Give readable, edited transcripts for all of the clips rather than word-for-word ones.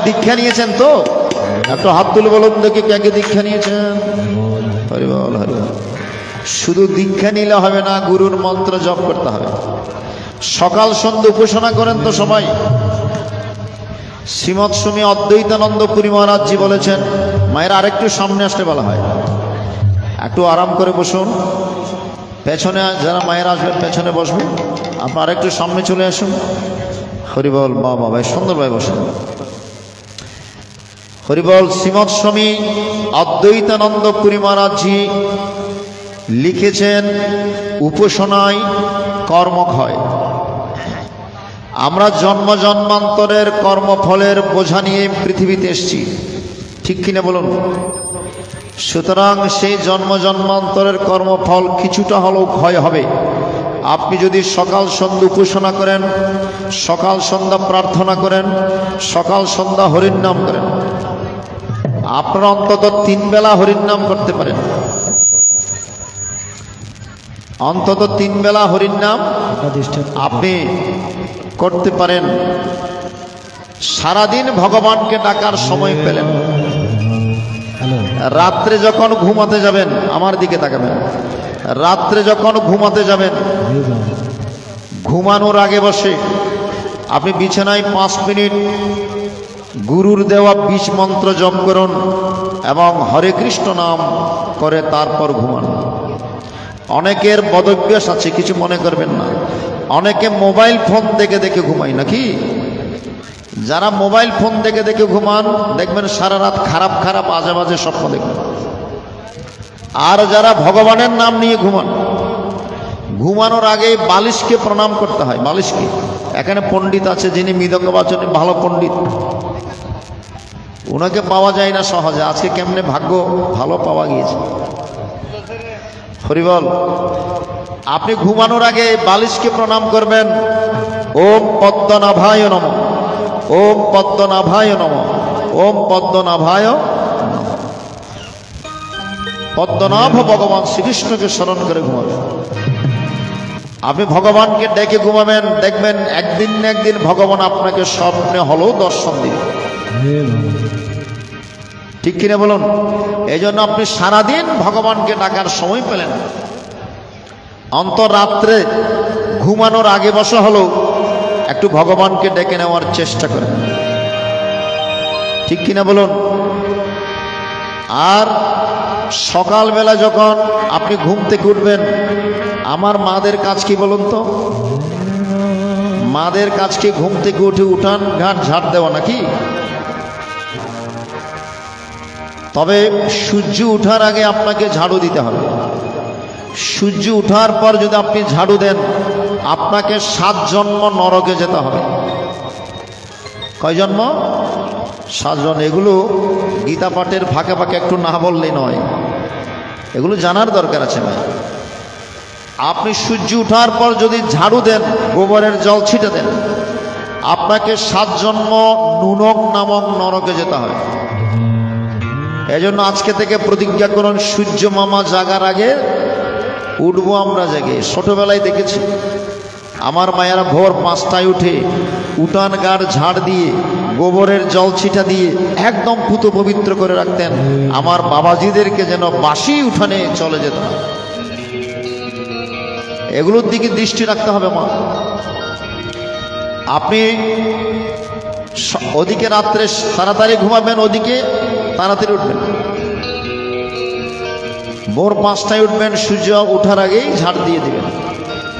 দীক্ষা নিয়েছেন তো? একটু হাত তুলে বলুন দেখি কে কে দীক্ষা নিয়েছেন। হরি বল হরি বল। শুধু দীক্ষা নিলে হবে না, গুরুর মন্ত্র জপ করতে হবে। সকাল সন্ধ্যা উপাসনা করেন তো সবাই? শ্রীমৎ স্বামী অদ্বৈতানন্দ পুরী মহারাজজি বলেছেন, মায়ের আরেকটু সামনে আসতে বলা হয়, একটু আরাম করে বসুন। পেছনে যারা মায়ের আসবেন পেছনে বসবেন, আপনার আরেকটু সামনে চলে আসুন। হরিবল। বাবা ভাই সুন্দরভাবে বসেন। হরিবল। শ্রীমৎ স্বামী অদ্বৈতানন্দ পুরী মহারাজজি লিখেছেন, উপাসনায় কর্মক্ষয়। আমরা জন্ম জন্মান্তরের কর্মফলের বোঝা নিয়ে পৃথিবীতে এসেছি, ঠিক কিনা বলুন? সুতরাং সেই জন্ম জন্মান্তরের কর্মফল কিছুটা হলেও ক্ষয় হবে। আপনি যদি সকাল সন্ধ্যা উপাসনা করেন, সকাল সন্ধ্যা প্রার্থনা করেন, সকাল সন্ধ্যা হরির নাম করেন, আপনারা অন্তত 3 বেলা হরির নাম করতে পারেন। অন্তত 3 বেলা হরির নাম আপনি করতে পারেন। সারাদিন ভগবানকে ডাকার সময় পেলেন। রাত্রে যখন ঘুমাতে যাবেন, আমার দিকে তাকাবেন, রাত্রে যখন ঘুমাতে যাবেন, ঘুমানোর আগে বসে আপনি বিছানায় 5 মিনিট গুরুর দেওয়া 20 মন্ত্র জপ করুন এবং হরে কৃষ্ণ নাম করে তারপর ঘুমান। অনেকের বদভ্যাস আছে, কিছু মনে করবেন না। অনেকে মোবাইল ফোন দেখে দেখে ঘুমায় নাকি? যারা মোবাইল ফোন দেখে দেখে ঘুমান, দেখবেন সারা রাত খারাপ খারাপ আজে বাজে স্বপ্ন দেখবেন। আর যারা ভগবানের নাম নিয়ে ঘুমান, ঘুমানোর আগে বালিশকে প্রণাম করতে হয়। বালিশকে, এখানে পণ্ডিত আছে যিনি মৃদঙ্গ বাচনে ভালো পণ্ডিত, ওনাকে পাওয়া যায় না সহজে। আজকে কেমনে ভাগ্য ভালো পাওয়া গিয়েছে। হরিবল। আপনি ঘুমানোর আগে বালিশকে প্রণাম করবেন, ওম পদ্মনাভায় নমঃ, ওম পদ্মনাভায় নমঃ, ওম পদ্মনাভায় নমঃ। পদ্মনাভ ভগবান শ্রীকৃষ্ণকে স্মরণ করে ঘুমাবেন। আপনি ভগবানকে ডেকে ঘুমাবেন, দেখবেন একদিন না একদিন ভগবান আপনাকে স্বপ্নে হলেও দর্শন দিবে, ঠিক কিনা বলুন? এই জন্য আপনি সারাদিন ভগবানকে ডাকার সময় পেলেন, অন্তরাত্রে ঘুমানোর আগে বসা হলেও একটু ভগবানকে ডেকে নেওয়ার চেষ্টা করেন, ঠিক কিনা বলুন? আর সকালবেলা যখন আপনি ঘুম থেকে উঠবেন, আমার মাদের কাজ কি বলুন তো? মাদের কাজ কি ঘুম থেকে উঠে উঠান ঘাট ঝাড় দেওয়া নাকি? তবে সূর্য ওঠার আগে আপনাকে ঝাড়ু দিতে হবে। সূর্য ওঠার পর যদি আপনি ঝাড়ু দেন, আপনাকে 7 জন্ম নরকে যেতে হবে। কয় জন্ম? 7 জন্ম। এগুলো গীতা পাঠের ফাঁকে ফাঁকে একটু না বললেই নয়, এগুলো জানার দরকার আছে ভাই। আপনি সূর্য ওঠার পর যদি ঝাড়ু দেন, গোবরের জল ছিটে দেন, আপনাকে 7 জন্ম নুনক নামক নরকে যেতে হবে। এজন্য আজকে থেকে প্রতিজ্ঞা করুন, সূর্য মামা জাগার আগে উঠবো আমরা জেগে। ছোটবেলায় দেখেছি আমার মায়েরা ভোর 5টায় উঠে উঠান গাড় ঝাড় দিয়ে গোবরের জল ছিটা দিয়ে একদম পুত পবিত্র করে রাখতেন, আমার বাবাজিদেরকে যেন বাসি উঠানে চলে যেত। এগুলোর দিকে দৃষ্টি রাখতে হবে মা। আপনি ওদিকে রাত্রে তাড়াতাড়ি ঘুমাবেন, ওদিকে তাড়াতাড়ি উঠবেন। ভোর 5টায় উঠবেন, সূর্য ওঠার আগেই ঝাড় দিয়ে দিবেন।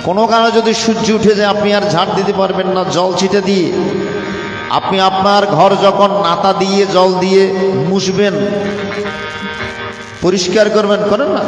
কোনো কারণে যদি সূর্য উঠে যায়, আপনি আর ঝাড় দিতে পারবেন না, জল ছিটে দিয়ে আপনি আপনার ঘর যখন নাতা দিয়ে জল দিয়ে মুছবেন, পরিষ্কার করবেন, করেন না?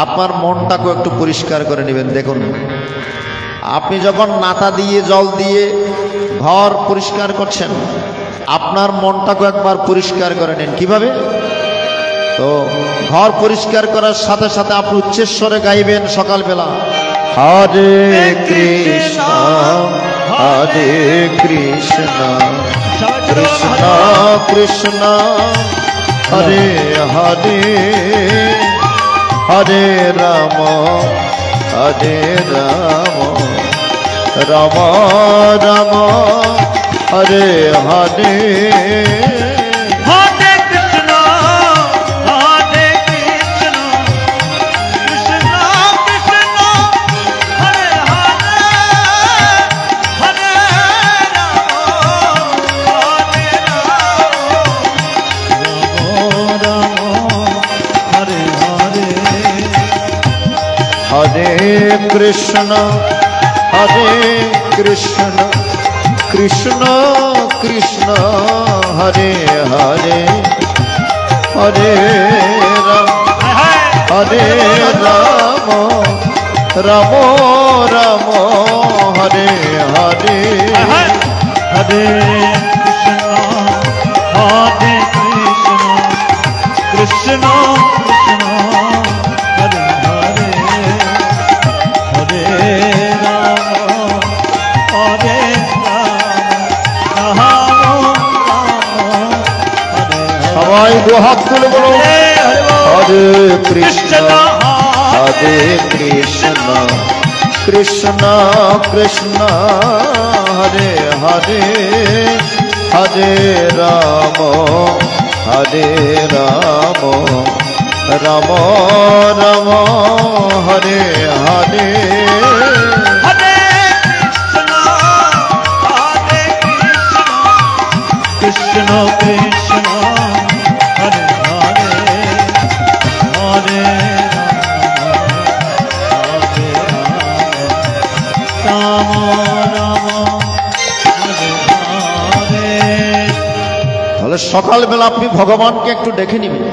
আপনার মনটাকেও একটু পরিষ্কার করে নেবেন। দেখুন, আপনি যখন নাতা দিয়ে জল দিয়ে ঘর পরিষ্কার করছেন, আপনার মনটাকেও একবার পরিষ্কার করে নেন। কিভাবে? তো ঘর পরিষ্কার করার সাথে সাথে আপনি উচ্চস্বরে গাইবেন সকালবেলা, হরে কৃষ্ণ হরে কৃষ্ণ কৃষ্ণ কৃষ্ণ হরে হরে হরে রাম হরে রাম রাম রাম হরে হরে কৃষ্ণ কৃষ্ণ কৃষ্ণ হরে হরে হরে রাম রাম রাম হরে হরে হরে কৃষ্ণ কৃষ্ণ হরে হরে হরে রাম হরে রাম সবাই দু হাত তুলে বলো হরে কৃষ্ণ কৃষ্ণ কৃষ্ণ হরে হরে হরে রাম রাম রাম হরে হরে কৃষ্ণ কৃষ্ণ হরে হরে হরে রাম রাম হরে হরে। তাহলে সকালবেলা আপনি ভগবানকে একটু দেখে নিবেন,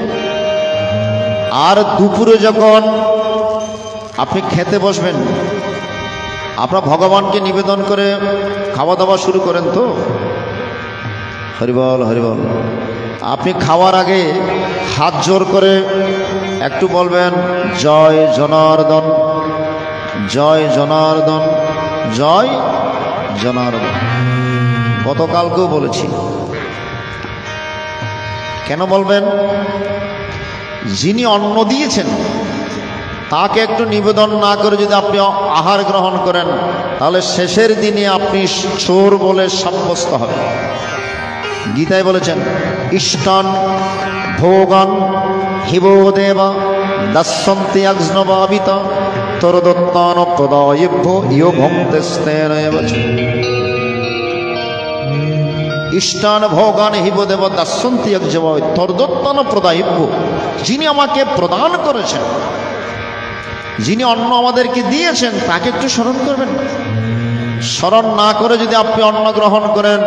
আর দুপুরে যখন আপনি খেতে বসবেন আপনার ভগবানকে নিবেদন করে খাওয়া দাওয়া শুরু করেন তো। হরিবল হরিবল। আপনি খাওয়ার আগে হাত জোর করে একটু বলবেন জয় জনার্দন জয় জনার্দন জয় জনার্দন। গতকালকেও বলেছি। কেন বলবেন? যিনি অন্ন দিয়েছেন তাকে একটু নিবেদন না করে যদি আপনি আহার গ্রহণ করেন তাহলে শেষের দিনে আপনি চোর বলে সাব্যস্ত হবেন। গীতায় বলেছেন ইষ্টান ভোগান হিবোদেব দাস্যন্তি অগ্নবাবিত তরদত্তান প্রদায়ভ্য ইয় ভক্তেস্তেন ইষ্টান ভোগান হিবোদেব দাস্যন্তি অগ্নবাবিত তরদত্তান প্রদায়ভ্য। যিনি আমাকে প্রদান করেছেন, যিনি অন্ন আমাদেরকে দিয়েছেন তাকে একটু স্মরণ করবেন। স্মরণ না করে যদি আপনি অন্ন গ্রহণ করেন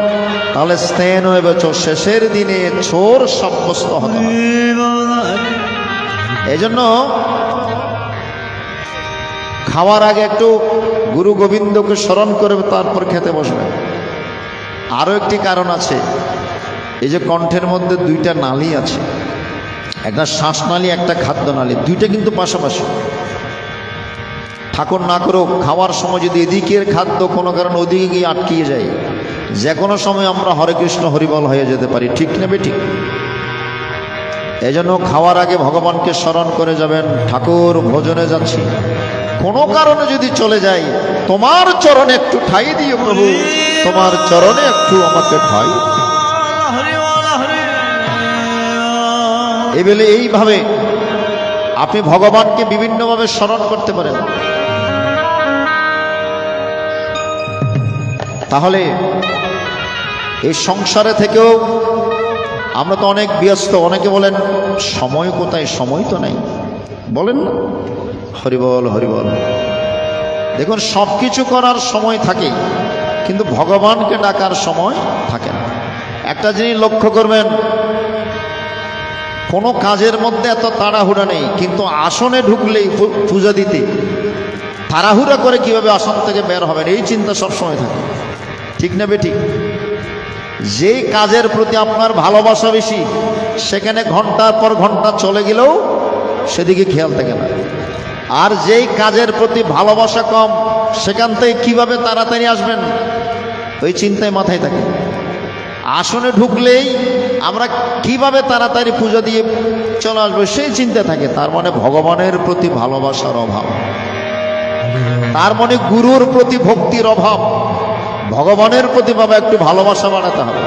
তাহলে স্তেন হয়ে শেষের দিনে চোর সাব্যস্ত হবে। এই জন্য খাওয়ার আগে একটু গুরু গোবিন্দকে স্মরণ করে তারপর খেতে বসবেন। আরও একটি কারণ আছে, এই যে কণ্ঠের মধ্যে দুইটা নালী আছে, একটা শ্বাসনালী একটা খাদ্যনালী, দুইটা কিন্তু পাশাপাশি। ঠাকুর না করুক খাওয়ার সময় যদি এদিকের খাদ্য কোনো কারণে ওদিকে গিয়ে আটকিয়ে যায়, যে কোনো সময় আমরা হরে কৃষ্ণ হরিবল হয়ে যেতে পারি, ঠিক নেবে ঠিক। এই জন্য খাওয়ার আগে ভগবানকে স্মরণ করে যাবেন, ঠাকুর ভোজনে যাচ্ছি, কোনো কারণে যদি চলে যাই তোমার চরণে একটু ঠাই দিও প্রভু, তোমার চরণে একটু আমাকে ঠাই। এবেলে এইভাবে আপনি ভগবানকে বিভিন্নভাবে স্মরণ করতে পারেন। তাহলে এই সংসারে থেকেও আমরা তো অনেক ব্যস্ত। অনেকে বলেন সময় কোথায়? সময় তো নাই, বলেন না? হরিবল হরিবল। দেখুন সব কিছু করার সময় থাকে কিন্তু ভগবানকে ডাকার সময় থাকে না। একটা জিনিস লক্ষ্য করবেন, কোনো কাজের মধ্যে এত তাড়াহুড়া নেই, কিন্তু আসনে ঢুকলেই পূজা দিতে তাড়াহুড়া করে কিভাবে আসন থেকে বের হবেন এই চিন্তা সবসময় থাকে, ঠিক না বেঠিক? যেই কাজের প্রতি আপনার ভালোবাসা বেশি সেখানে ঘন্টার পর ঘন্টা চলে গেলেও সেদিকে খেয়াল থাকে না। আর যেই কাজের প্রতি ভালোবাসা কম সেখান থেকে কিভাবে তাড়াতাড়ি আসবেন ওই চিন্তায় মাথায় থাকে। আসনে ঢুকলেই আমরা কিভাবে তাড়াতাড়ি পূজা দিয়ে চলে আসবো সেই চিন্তা থাকে। তার মানে ভগবানের প্রতি ভালোবাসার অভাব, তার মানে গুরুর প্রতি ভক্তির অভাব। ভগবানের প্রতি বাবা একটু ভালোবাসা বাড়াতে হবে।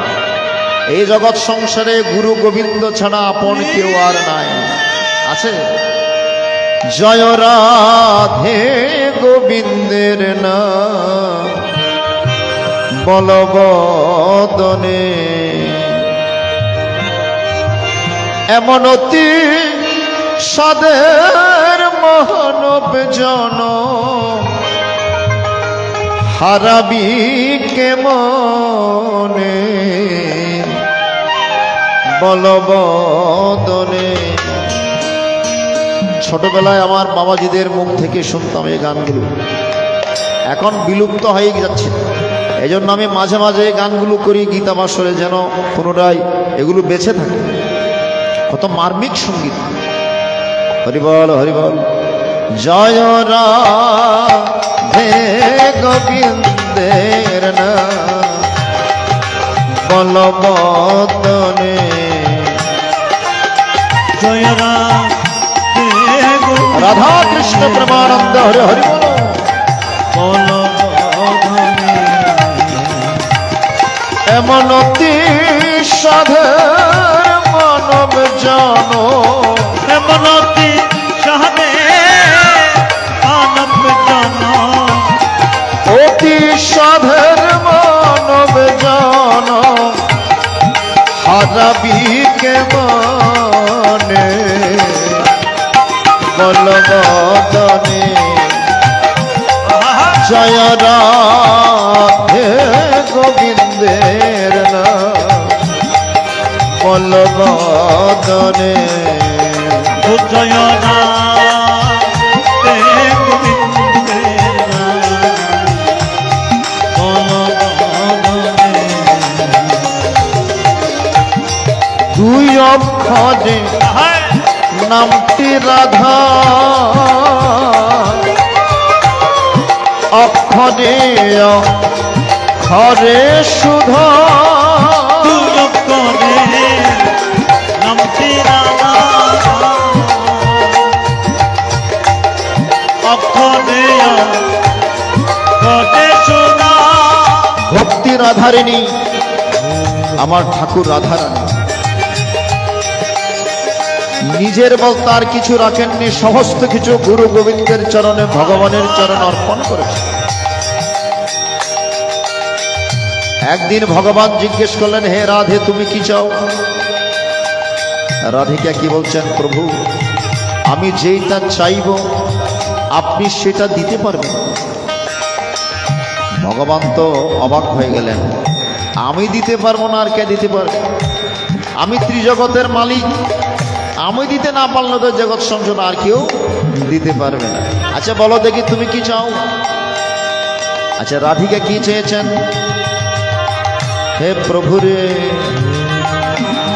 এই জগৎ সংসারে গুরু গোবিন্দ ছাড়া আপন কেউ আর নাই। আছে জয় রাধে গোবিন্দের নাম বলবদনে, এমন অতি সাদের মানব জন হারাবি কেমনে বলবদনে। ছোটবেলায় আমার বাবাজিদের মুখ থেকে শুনতাম এই গানগুলো, এখন বিলুপ্ত হয়ে যাচ্ছে। এই জন্য আমি মাঝে মাঝে গানগুলো করি গীতা বাসরে, যেন পুনরায় এগুলো বেঁচে থাকে। কত মার্মিক সঙ্গীত। হরিবল হরিবল। জয় রাধে গোবিন্দের না বলবদনে। জয় রাধে রাধা কৃষ্ণ প্রেমানন্দ হরে হরি বল। বলবদনে। এমন অতি সাধের মানব জন, এমন অতি সাধে মানব জন, অতি সাধের মানব জন হারাবি কেমনে বলবদনে। জয় রাধে গোবিন্দের নাম বলবদনে। জয় রাধে গোবিন্দের নাম বলবদনে। দুই অক্ষরে নামটি রাধা, অক্ষরে অক্ষরে সুধা। দুই অক্ষরে নামটি রাধা, অক্ষরে অক্ষরে সুধা। ভক্তি রাধারিণী আমার ঠাকুর রাধারানী। নিজের বলতে আর কিছু রাখেননি, সমস্ত কিছু গুরু গোবিন্দের চরণে ভগবানের চরণে অর্পণ করেছে। একদিন ভগবান জিজ্ঞেস করলেন, হে রাধে তুমি কি চাও? রাধিকা কি বলছেন, প্রভু আমি যেটা চাইব আপনি সেটা দিতে পারবেন। ভগবান তো অবাক হয়ে গেলেন, আমি দিতে পারবো না আর কে দিতে পারবে? আমি ত্রিজগতের মালিক, আমি দিতে না পারলে তো জগৎ সংসার আর কেউ দিতে পারবে না। আচ্ছা বলো দেখি তুমি কি চাও? আচ্ছা রাধিকা কি চেয়েছেন? হে প্রভু রে,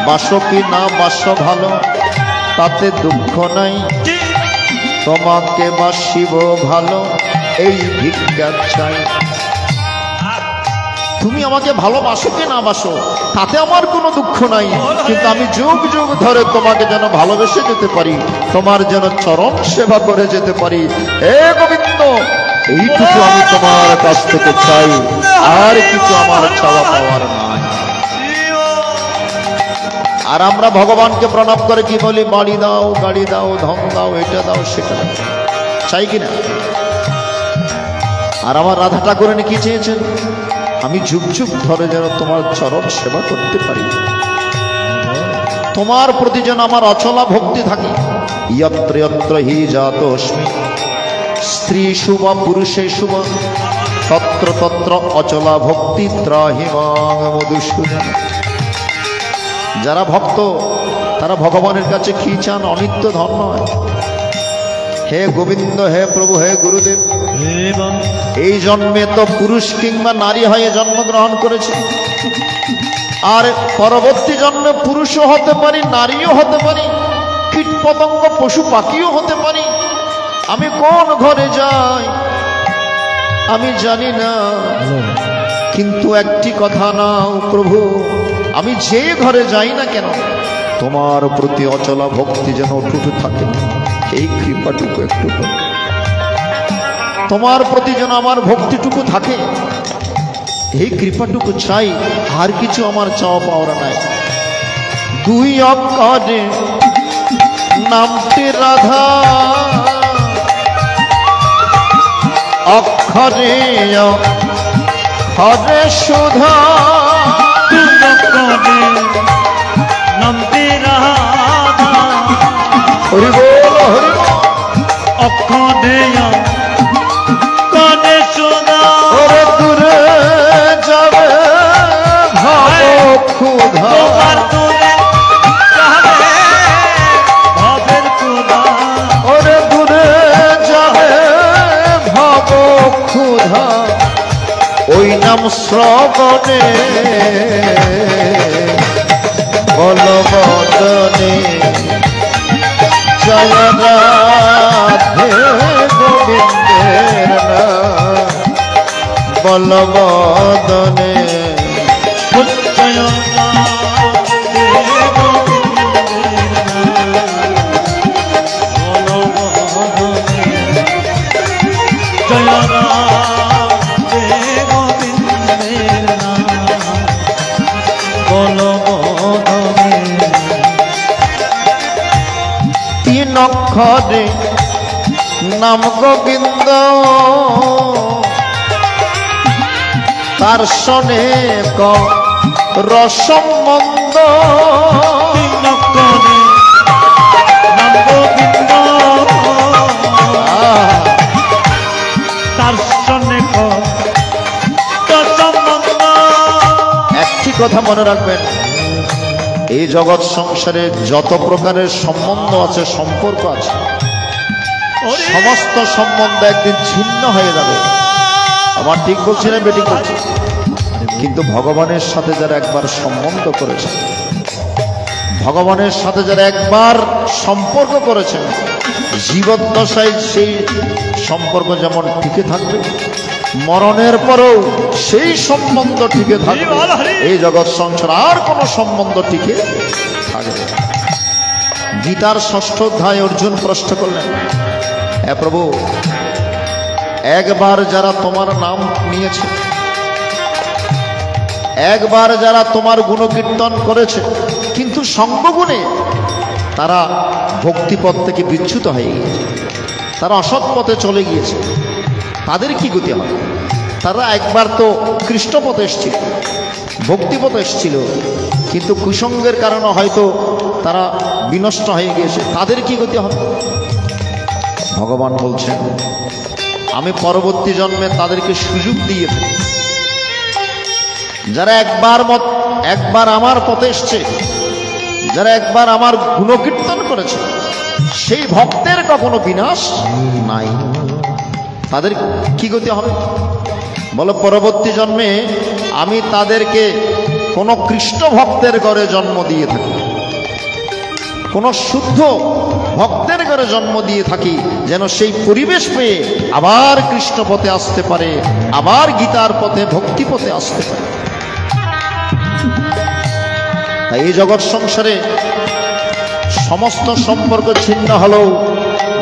বাসো কি না বাসো ভালো তাতে দুঃখ নাই, তোমাকে বাসিব ভালো এই ভিক্ষা চাই। তুমি আমাকে ভালোবাসো কি না বাসো তাতে আমার কোনো দুঃখ নাই, কিন্তু আমি যুগ যুগ ধরে তোমাকে যেন ভালোবেসে যেতে পারি, তোমার যেন চরণ সেবা করে যেতে পারি। হে গোবিন্দ, এইটুকু আমি তোমার কাছ থেকে চাই, আর কিছু আমার চাওয়া পাওয়ার নাই। আর আমরা ভগবানকে প্রণাম করে কি বলি? বাড়ি দাও, গাড়ি দাও, ধন দাও, এটা দাও, সেটা দাও, চাই কিনা? আর আমার রাধা ঠাকুরানী কি চেয়েছেন? আমি যুগ যুগ ধরে যেন তোমার চরণ সেবা করতে পারি, তোমার প্রতি যেন আমার অচলা ভক্তি থাকে। यत्र यत्र हि जातोऽस्मि स्त्रीषु वा पुरुषेषु वा तत्र तत्र अचला भक्ति त्राहि मां मधुसूदन। যারা ভক্ত তারা ভগবানের কাছে কি চান? অনিত্য ধন নয়। হে গোবিন্দ, হে প্রভু, হে গুরুদেব, এই জন্মে তো পুরুষ কিংবা নারী হয়ে জন্মগ্রহণ করেছে, আর পরবর্তী জন্মে পুরুষও হতে পারি, নারীও হতে পারি, কীট পতঙ্গ পশু পাখিও হতে পারি। আমি কোন ঘরে যাই আমি জানি না, কিন্তু একটি কথা নাও প্রভু, আমি যে ঘরে যাই না কেন তোমার প্রতি অচলা ভক্তি যেন অটুট থাকে। এই কৃপাটুকু একটু তোমার প্রতি যেন আমার ভক্তিটুকু থাকে, এই কৃপাটুকু চাই, আর কিছু আমার চাওয়া পাওয়ার নাই। দুই অক্ষরে নামটি রাধা, অক্ষরে অক্ষরে সুধা। নামটি রাধা, হরি বল হরি বল। নাম শ্রবণে বলবদনে জয় রাধে গোবিন্দের নাম বলবদনে জয় রাধে গোবিন্দের নাম বলবদনে তিন অক্ষরে নাম গোবিন্দ তার সনে রসমন্দ তিন অক্ষরে নাম গোবিন্দ তার সনে রসমন্দ। একটি কথা মনে রাখবেন, এই জগৎ সংসারে যত প্রকারের সম্বন্ধ আছে, সম্পর্ক আছে, সমস্ত সম্বন্ধ একদিন ছিন্ন হয়ে যাবে। আমার ঠিক বলছি না বেঠিক বলছি? কিন্তু ভগবানের সাথে যারা একবার সম্বন্ধ করেছে, ভগবানের সাথে যারা একবার সম্পর্ক করেছেন, জীবদ্দশায় সেই সম্পর্ক যেমন টিকে থাকবে, মরণের পরেও সেই সম্বন্ধ টিকে থাকবে। এই জগৎ সংসার আর কোনো সম্বন্ধ টিকে থাকবে। গীতার 6ষ্ঠ অধ্যায় অর্জুন প্রশ্ন করলেন, হে প্রভু, একবার যারা তোমার নাম নিয়েছে, একবার যারা তোমার গুণকীর্তন করেছে, কিন্তু সঙ্গগুণে তারা ভক্তিপথ থেকে বিচ্যুত হয়ে গিয়েছে, তারা অসৎ পথে চলে গিয়েছে, তাদের কি গতি হবে? তারা একবার তো কৃষ্ণপথে এসেছিল, ভক্তিপথে এসেছিল, কিন্তু কুসঙ্গের কারণে হয়তো তারা বিনষ্ট হয়ে গিয়েছে, তাদের কি গতি হবে? ভগবান বলছেন, আমি পরবর্তী জন্মে তাদেরকে সুযোগ দিয়ে থাকি। যারা একবার আমার পথে এসছে, যারা একবার আমার গুণকীর্তন করেছে, সেই ভক্তের কখনো বিনাশ নাই। তাদের কি গতি হবে? বলো, পরবর্তী জন্মে আমি তাদেরকে কোনো কৃষ্ণ ভক্তের ঘরে জন্ম দিয়ে থাকি, কোনো শুদ্ধ ভক্তের ঘরে জন্ম দিয়ে থাকি, যেন সেই পরিবেশ পেয়ে আবার কৃষ্ণ পথে আসতে পারে, আবার গীতার পথে ভক্তি পথে আসতে পারে। তাই এই জগৎ সংসারে সমস্ত সম্পর্ক ছিন্ন হলেও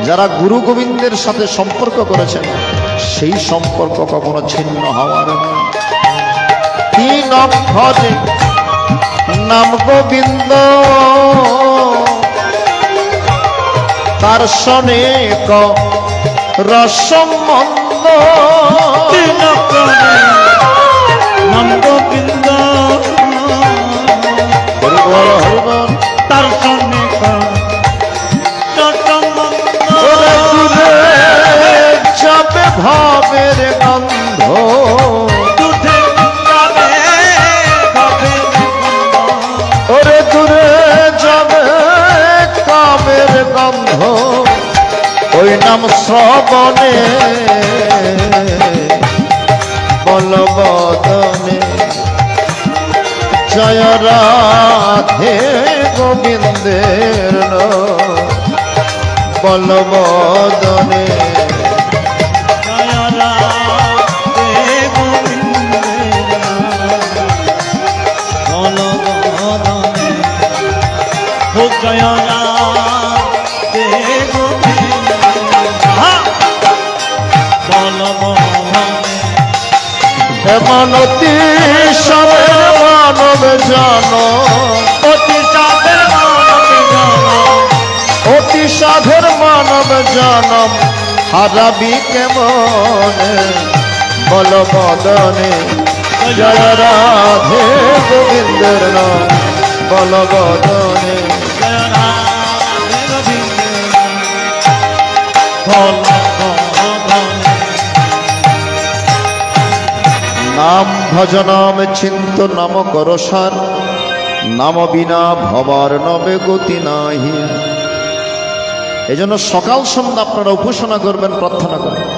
যারা গুরু গোবিন্দের সাথে সম্পর্ক করেছেন, সেই সম্পর্ক কখনো ছিন্ন হওয়ার নয়। তিন অক্ষরে নাম গোবিন্দ তার সনে রসমন্দ। তিন অক্ষরে নাম গোবিন্দ তার সনে যাবে ভাবের গন্ধ, ওরে দূরে যাবে কামের গন্ধ, ওই নাম শ্রবণে বলবদনে জয় রাধে গোবিন্দের নাম বলবদনে মানতি সাধের মানব জানো, অতি সাধের মানব জানো, অতি সাধের মানব জানম হারাবি কেমনে বলবদনে জয় রাধে গোবিন্দের নাম বলবদনে নাম ভজনাম চিন্ত নাম করসার, নাম বিনা ভবার নবে গতি নাহি। এই জন্য সকাল সন্ধ্যা আপনারা উপাসনা করবেন, প্রার্থনা করবেন।